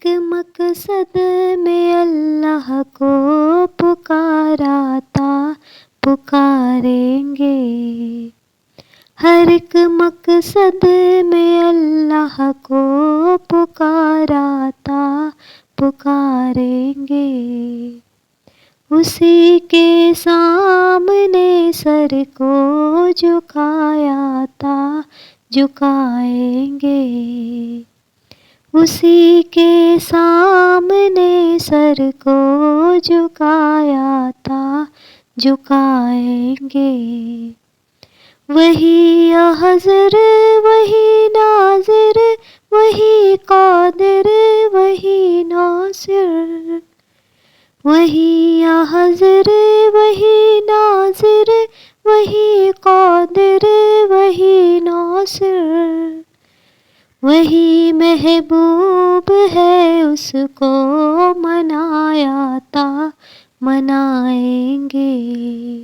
ایک مقصد میں اللہ کو پکارا تھا، پکاریں گے۔ ہر ایک مقصد میں اللہ کو پکارا تھا، پکاریں گے۔ اسی کے سامنے سر کو جھکایا تھا، جھکائیں گے۔ اسی کے سامنے سر کو جھکایا تھا، جھکائیں گے۔ وہی حاضر، وہی ناظر، وہی قادر، وہی ناصر۔ وہی حاضر، وہی ناظر، وہی قادر، وہی ناصر۔ وہی محبوب ہے، اس کو منایا تھا، منائیں گے۔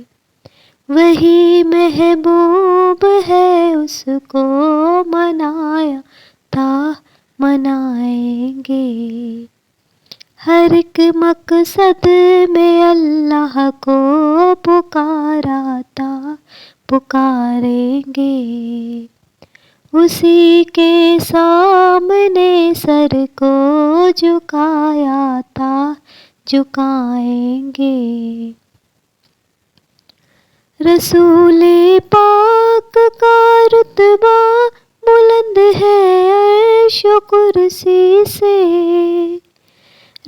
وہی محبوب ہے، اس کو منایا تھا، منائیں گے۔ ہر ایک مقصد میں اللہ کو پکارا تھا، پکاریں گے۔ اسی کے سامنے سر کو جھکایا تھا، جھکائیں گے۔ رسول پاک کا رتبہ بلند ہے عرش و کرسی سے۔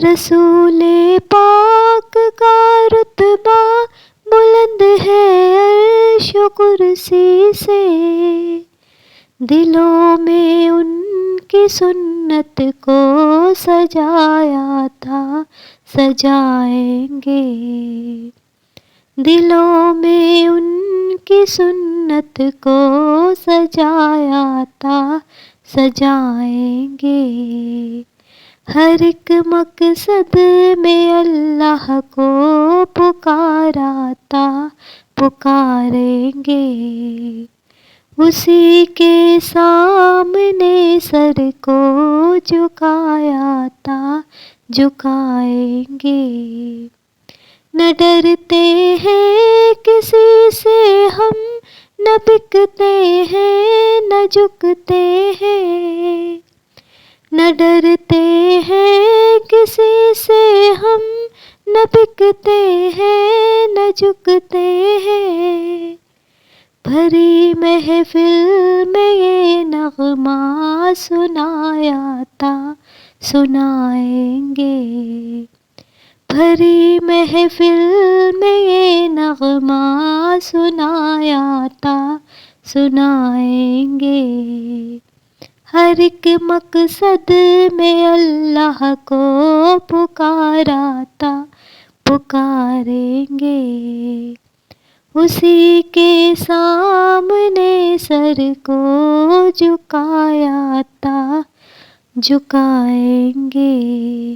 رسول پاک کا رتبہ بلند ہے عرش و کرسی سے۔ دلوں میں ان کی سنت کو سجایا تھا، سجائیں گے۔ دلوں میں ان کی سنت کو سجایا تھا، سجائیں گے۔ ہر ایک مقصد میں اللہ کو پکارا تھا، پکاریں گے۔ اسی کے سامنے سر کو جھکایا تھا، جھکائیں گے۔ نہ ڈرتے ہیں کسی سے ہم، نہ بکتے ہیں، نہ جھکتے ہیں۔ نہ ڈرتے ہیں کسی سے ہم، نہ بکتے ہیں، نہ جھکتے ہیں۔ بھری محفل میں یہ نغمہ سنایا تھا، سنائیں گے۔ بھری محفل میں یہ نغمہ سنایا تھا، سنائیں گے۔ ہر ایک مقصد میں اللہ کو پکارا تھا، پکاریں گے۔ اسی کے سامنے سر کو جھکایا تھا، جھکائیں گے۔